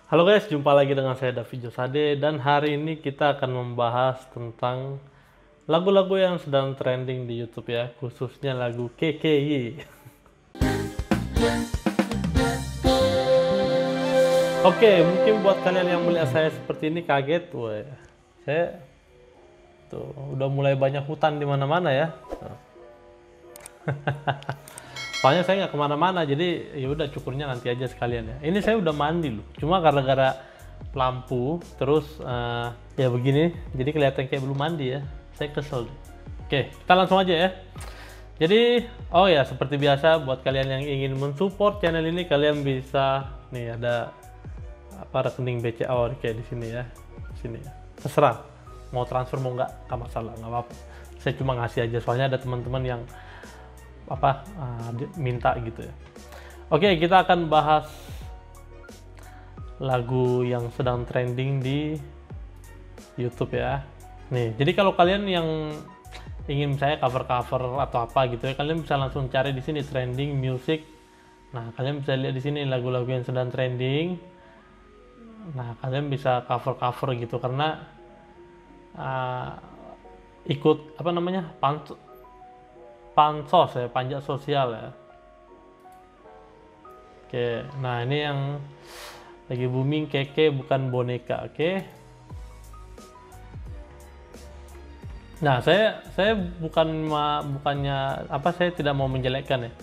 Halo guys, jumpa lagi dengan saya David Josade dan hari ini kita akan membahas tentang lagu-lagu yang sedang trending di YouTube ya, khususnya lagu KKY. Oke, mungkin buat kalian yang melihat saya seperti ini kaget, wah, saya tuh udah mulai banyak hutan di mana-mana ya. Soalnya saya nggak kemana-mana, jadi ya udah cukurnya nanti aja sekalian ya. Ini saya udah mandi loh, cuma gara-gara lampu terus ya begini, jadi kelihatan kayak belum mandi ya. Saya kesel deh. Oke, kita langsung aja ya. Jadi, oh ya seperti biasa buat kalian yang ingin mensupport channel ini, kalian bisa nih ada apa rekening BCA kayak di sini ya, sini ya. Terserah mau transfer mau nggak masalah, nggak apa-apa. Saya cuma ngasih aja, soalnya ada teman-teman yang minta gitu ya. Oke, kita akan bahas lagu yang sedang trending di YouTube ya. Nih, jadi kalau kalian yang ingin saya cover-cover atau apa gitu ya, kalian bisa langsung cari di sini trending music. Nah, kalian bisa lihat di sini lagu-lagu yang sedang trending. Nah, kalian bisa cover-cover gitu karena ikut apa namanya pansos ya, pajak sosial ya. Oke, nah ini yang lagi booming keke bukan boneka. Oke. Nah, saya bukannya apa, saya tidak mau menjelekkan ya.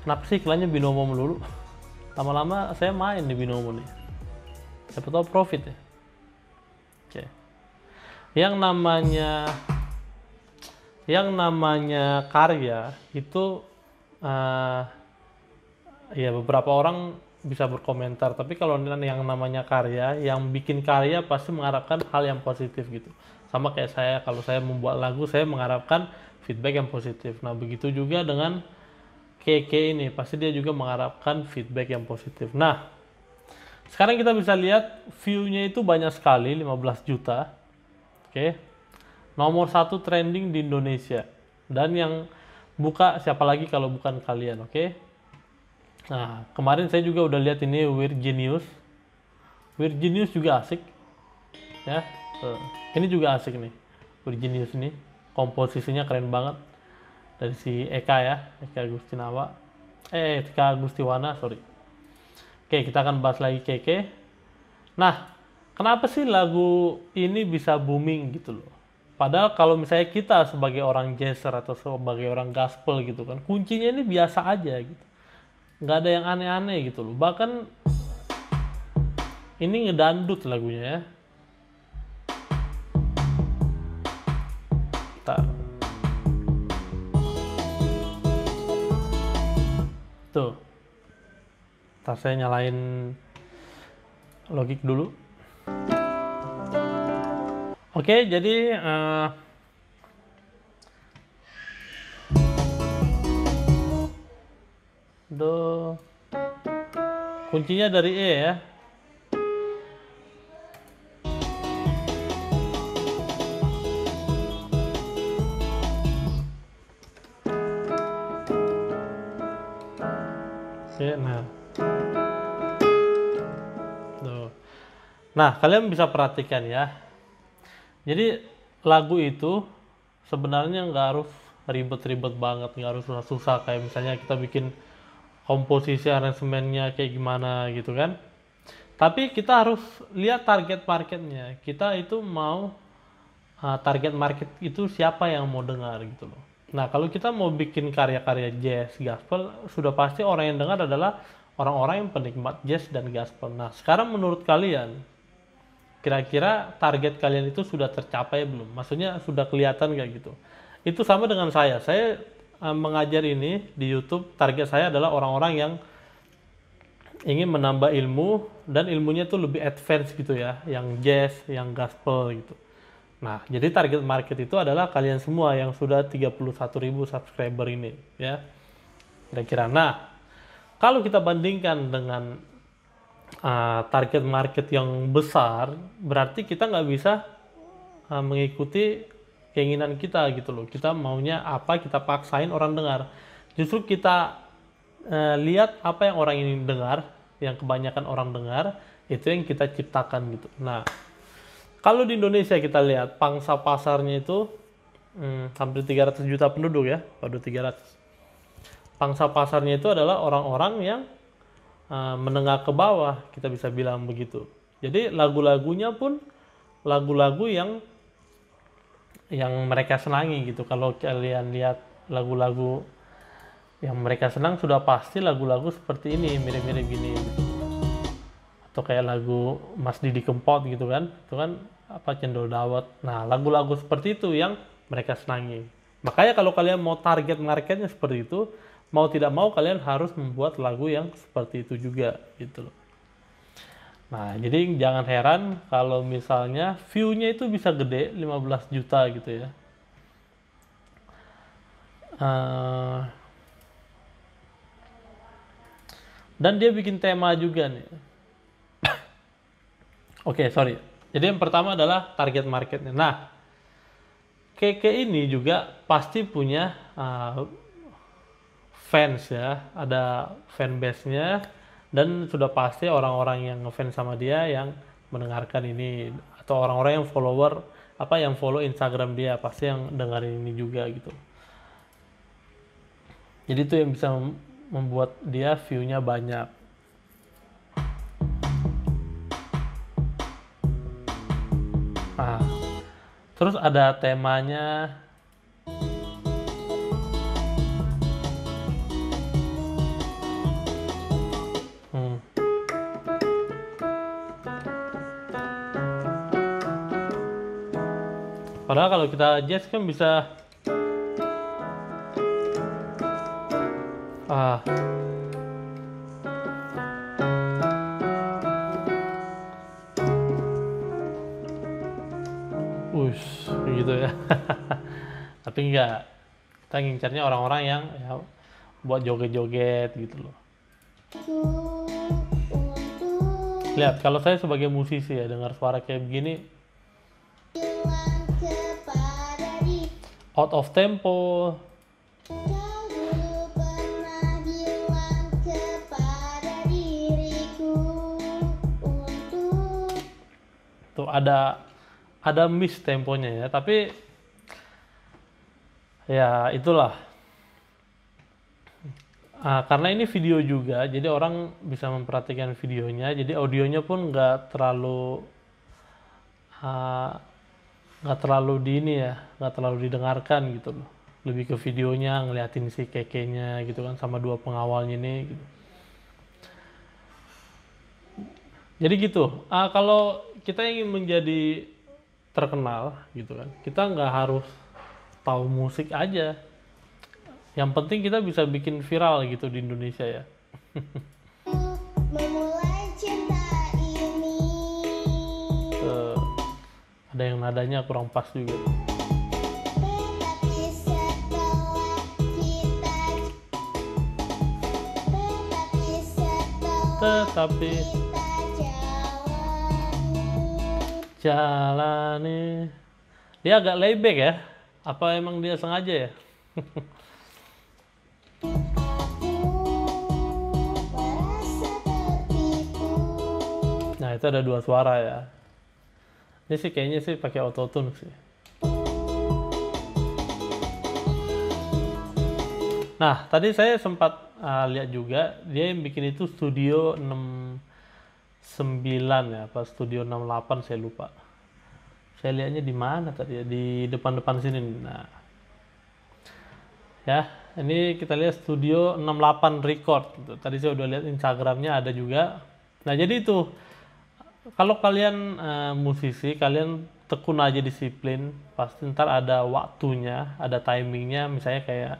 Kenapa sih iklannya binomo melulu? Lama-lama saya main di binomo nih. Siapa tahu profit ya. Oke. Yang namanya karya itu ya beberapa orang bisa berkomentar, tapi kalau yang namanya karya, yang bikin karya pasti mengharapkan hal yang positif gitu. Sama kayak saya, kalau saya membuat lagu saya mengharapkan feedback yang positif. Nah begitu juga dengan KK ini, pasti dia juga mengharapkan feedback yang positif. Nah sekarang kita bisa lihat view-nya itu banyak sekali, 15 juta. Oke. Nomor 1 trending di Indonesia, dan yang buka siapa lagi kalau bukan kalian. Oke. Nah kemarin saya juga udah lihat ini Weird juga asik ya. Ini juga asik nih, Weird Genius ini komposisinya keren banget dari si Eka ya, Eka Agustiwana, sorry. Oke, kita akan bahas lagi Keke. Nah, kenapa sih lagu ini bisa booming gitu loh? Padahal kalau misalnya kita sebagai orang jazzer atau sebagai orang gospel gitu kan, kuncinya ini biasa aja gitu. Nggak ada yang aneh-aneh gitu loh. Bahkan ini ngedandut lagunya ya. Tuh. Ntar saya nyalain logik dulu. Oke, jadi do kuncinya dari E ya. Oke, nah kalian bisa perhatikan ya. Jadi lagu itu sebenarnya nggak harus ribet-ribet banget, nggak harus susah-susah kayak misalnya kita bikin komposisi aransemennya kayak gimana gitu kan. Tapi kita harus lihat target marketnya. Kita itu mau target market itu siapa yang mau dengar gitu loh. Nah kalau kita mau bikin karya-karya jazz, gospel, sudah pasti orang yang dengar adalah orang-orang yang penikmat jazz dan gospel. Nah sekarang menurut kalian, kira-kira target kalian itu sudah tercapai belum? Maksudnya sudah kelihatan nggak gitu? Itu sama dengan saya mengajar ini di YouTube, target saya adalah orang-orang yang ingin menambah ilmu dan ilmunya tuh lebih advance gitu ya, yang jazz, yang gospel gitu. Nah, jadi target market itu adalah kalian semua yang sudah 31.000 subscriber ini ya. Kira-kira. Nah, kalau kita bandingkan dengan target market yang besar, berarti kita nggak bisa mengikuti keinginan kita gitu loh. Kita maunya apa, kita paksain orang dengar. Justru kita lihat apa yang orang ini dengar, yang kebanyakan orang dengar, itu yang kita ciptakan gitu. Nah, kalau di Indonesia kita lihat pangsa pasarnya itu hampir 300 juta penduduk ya, pada 300. Pangsa pasarnya itu adalah orang-orang yang menengah ke bawah, kita bisa bilang begitu. Jadi lagu-lagunya pun lagu-lagu yang mereka senangi gitu. Kalau kalian lihat lagu-lagu yang mereka senang, sudah pasti lagu-lagu seperti ini, mirip-mirip gini gitu. Atau kayak lagu Mas Didi Kempot gitu kan, itu kan apa, Cendol Dawet. Nah, lagu-lagu seperti itu yang mereka senangi. Makanya kalau kalian mau target marketnya seperti itu, mau tidak mau kalian harus membuat lagu yang seperti itu juga gitu loh. Nah, jadi jangan heran kalau misalnya view-nya itu bisa gede 15 juta gitu ya. Dan dia bikin tema juga nih. Oke, sorry. Jadi yang pertama adalah target marketnya. Nah, Keke ini juga pasti punya fans ya, ada fanbase-nya, dan sudah pasti orang-orang yang ngefans sama dia yang mendengarkan ini, atau orang-orang yang yang follow Instagram dia pasti yang dengerin ini juga gitu. Jadi itu yang bisa membuat dia view-nya banyak. Nah, terus ada temanya. Padahal kalau kita jazz kan bisa gitu ya. Tapi enggak, kita ngincarnya orang-orang yang ya, buat joget-joget gitu loh. Lihat, kalau saya sebagai musisi ya, dengar suara kayak begini, out of tempo, tuh ada miss temponya ya, tapi ya itulah. Karena ini video juga, jadi orang bisa memperhatikan videonya, jadi audionya pun nggak terlalu nggak terlalu didengarkan gitu loh. Lebih ke videonya, ngeliatin si Kekenya gitu kan, sama dua pengawalnya ini gitu. Jadi gitu, kalau kita ingin menjadi terkenal gitu kan, kita nggak harus tahu musik aja. Yang penting kita bisa bikin viral gitu di Indonesia ya. Memulai cinta ini. Ada yang nadanya kurang pas juga. Tetapi jalani. Dia agak layback ya. Apa emang dia sengaja ya? Nah, itu ada dua suara ya. Ini sih kayaknya sih pakai autotune sih. Nah, tadi saya sempat lihat juga dia yang bikin itu Studio 69 ya, apa Studio 68 saya lupa. Saya lihatnya di mana tadi ya, di depan-depan sini. Nah, ya, ini kita lihat Studio 68 Record. Tadi saya udah lihat Instagramnya ada juga. Nah, jadi itu kalau kalian musisi, kalian tekun aja disiplin, pasti ntar ada waktunya, ada timingnya. Misalnya kayak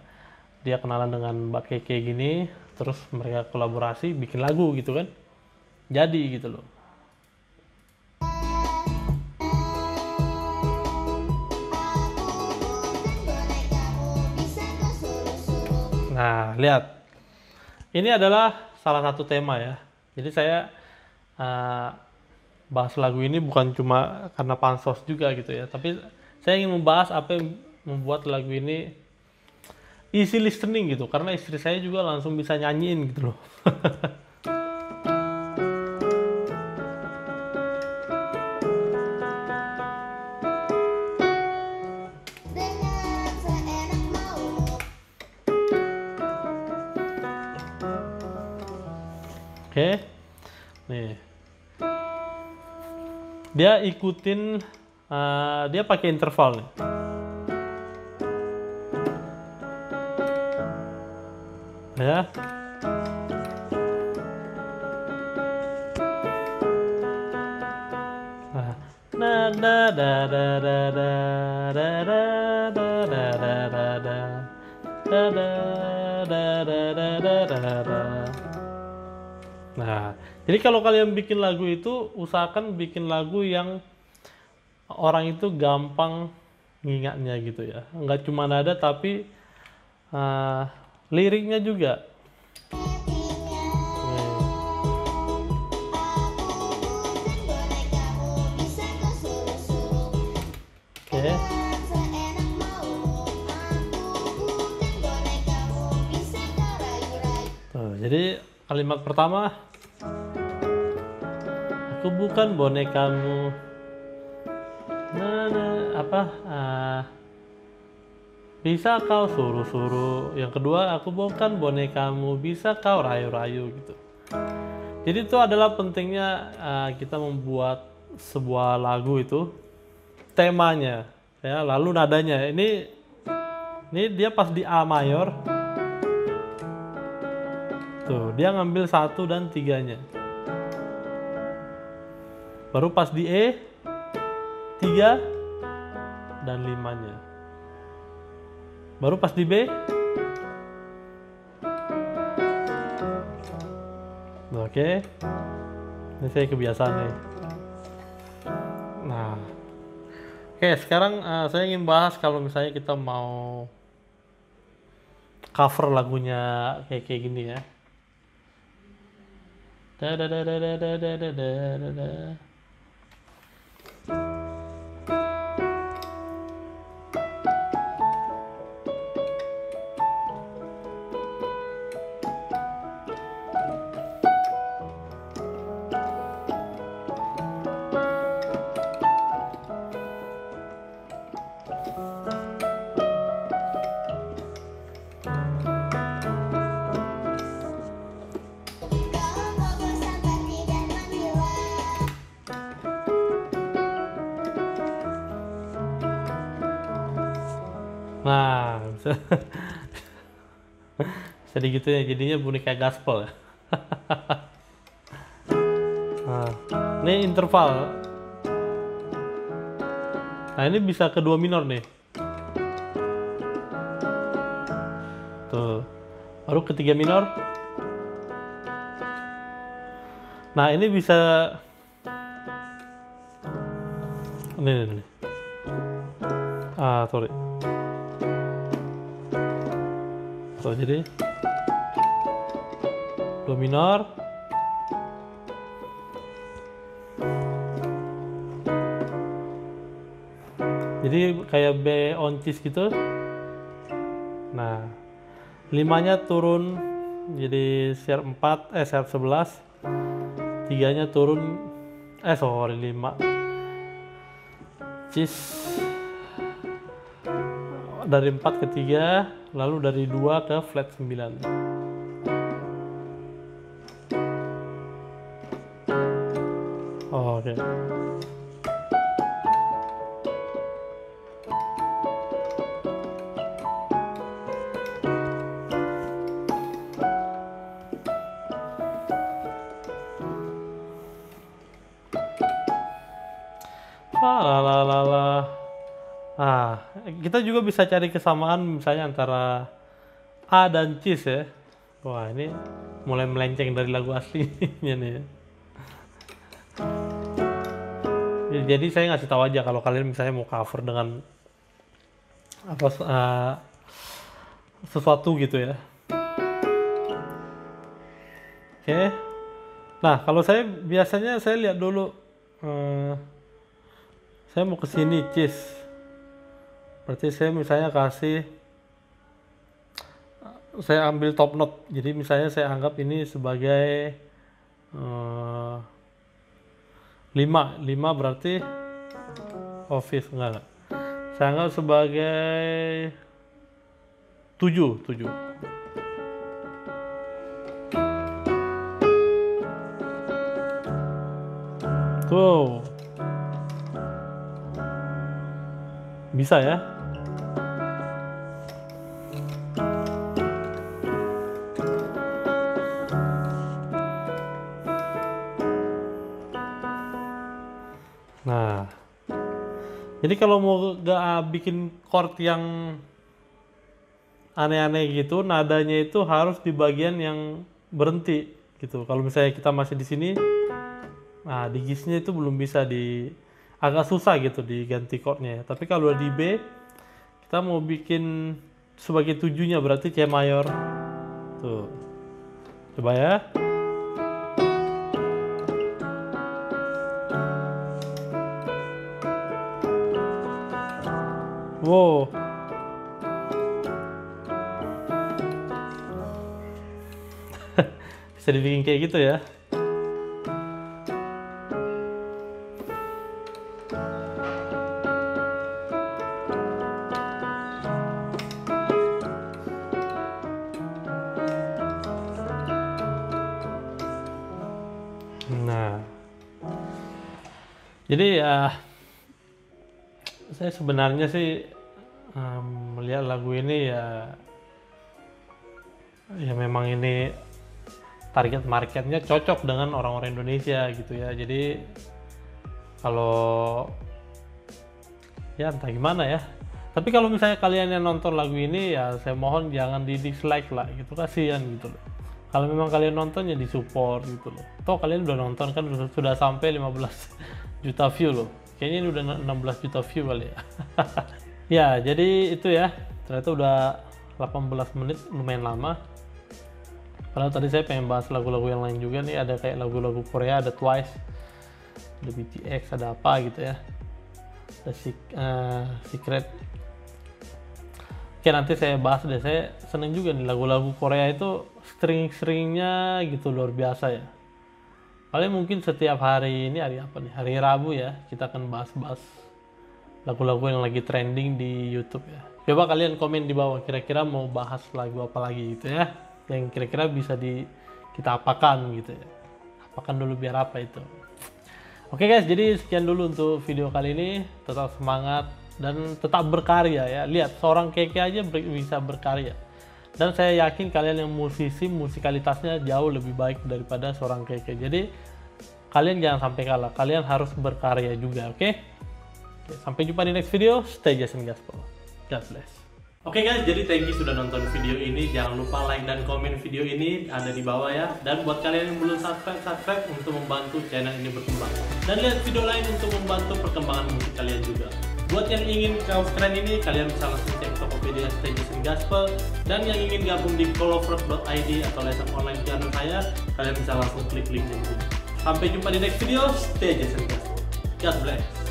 dia kenalan dengan Mbak Keke gini, terus mereka kolaborasi bikin lagu gitu kan, jadi gitu loh. Nah, lihat, ini adalah salah satu tema ya. Jadi saya bahas lagu ini bukan cuma karena pansos juga gitu ya, tapi saya ingin membahas apa yang membuat lagu ini easy listening gitu, karena istri saya juga langsung bisa nyanyiin gitu loh. Oke, nih dia ikutin, dia pakai interval nih. Ya. Nah, nah, jadi kalau kalian bikin lagu itu, usahakan bikin lagu yang orang itu gampang ngingatnya gitu ya. Nggak cuma nada tapi liriknya juga. Oke. Tuh, jadi kalimat pertama, aku bukan bonekamu. Bisa kau suruh-suruh. Yang kedua, aku bukan bonekamu, bisa kau rayu-rayu gitu. Jadi itu adalah pentingnya kita membuat sebuah lagu itu, temanya ya, lalu nadanya. Ini dia pas di A mayor. Tuh, dia ngambil 1 dan 3-nya. Baru pas di E 3 dan 5-nya. Baru pas di B. Oke. Ini saya kebiasaan nih. Nah. Oke, sekarang saya ingin bahas kalau misalnya kita mau cover lagunya kayak gini ya. Nah, jadi gitu ya, jadinya bunyi kayak gaspol ya. Nah, ini interval. Nah, ini bisa ke 2 minor nih. Tuh. Baru ke 3 minor. Nah, ini bisa ini. Sorry. So, jadi 2 minor. Jadi kayak B oncis gitu. Nah, 5-nya turun jadi sharp 4, sharp 11. 3-nya turun 5. Cis dari 4 ke 3, lalu dari 2 ke flat 9. Oke. Kita juga bisa cari kesamaan misalnya antara A dan Cis ya. Wah, ini mulai melenceng dari lagu aslinya nih ya. Jadi saya ngasih tahu aja kalau kalian misalnya mau cover dengan apa sesuatu gitu ya. Oke. Nah, kalau saya biasanya saya lihat dulu, saya mau ke sini Cis. Berarti saya misalnya saya ambil top note. Jadi misalnya saya anggap ini sebagai 5 berarti office enggak. Saya anggap sebagai 7. Wow. Bisa ya. Nah, jadi kalau mau bikin chord yang aneh-aneh gitu, nadanya itu harus di bagian yang berhenti gitu. Kalau misalnya kita masih di sini, nah di Gs-nya itu belum bisa agak susah gitu diganti chordnya ya. Tapi kalau di B, kita mau bikin sebagai tujuhnya berarti C mayor. Tuh, coba ya. Wow. Bisa dibikin kayak gitu ya. Nah, jadi ya saya sebenarnya sih melihat lagu ini ya memang ini target marketnya cocok dengan orang-orang Indonesia gitu ya. Jadi kalau ya entah gimana ya. Tapi kalau misalnya kalian yang nonton lagu ini ya saya mohon jangan di dislike lah gitu, kasihan gitu loh. Kalau memang kalian nonton ya disupport gitu loh. Toh kalian udah nonton kan sudah sampai 15 juta view loh. Kayaknya ini udah 16 juta view kali ya. Ya jadi itu ya. Ternyata udah 18 menit, lumayan lama. Padahal tadi saya pengen bahas lagu-lagu yang lain juga nih. Ada kayak lagu-lagu Korea, ada Twice, ada BTS, ada apa gitu ya. Ada Secret. Oke, nanti saya bahas deh. Saya seneng juga nih lagu-lagu Korea itu string-stringnya gitu luar biasa ya. Kalian mungkin setiap hari ini hari apa nih? Hari Rabu ya, kita akan bahas-bahas lagu-lagu yang lagi trending di YouTube ya. Coba kalian komen di bawah kira-kira mau bahas lagu apa lagi gitu ya. Yang kira-kira bisa kita apakan gitu ya. Apakan dulu biar apa itu. Oke guys, jadi sekian dulu untuk video kali ini. Tetap semangat dan tetap berkarya ya. Lihat, seorang Keke aja bisa berkarya. Dan saya yakin kalian yang musisi, musikalitasnya jauh lebih baik daripada seorang Keke. Jadi kalian jangan sampai kalah. Kalian harus berkarya juga, oke? Sampai jumpa di next video. Stay Jason Gaspol. God bless. Oke guys, jadi thank you sudah nonton video ini. Jangan lupa like dan komen video ini ada di bawah ya. Dan buat kalian yang belum subscribe untuk membantu channel ini berkembang. Dan lihat video lain untuk membantu perkembangan musik kalian juga. Buat yang ingin kaos keren ini, kalian bisa langsung cek Tokopedia Stay Jason Gaspol. Dan yang ingin gabung di coloverse.id atau lesson online piano saya, kalian bisa langsung klik link di sini. Sampai jumpa di next video. Stay Jason Gaspol. God bless.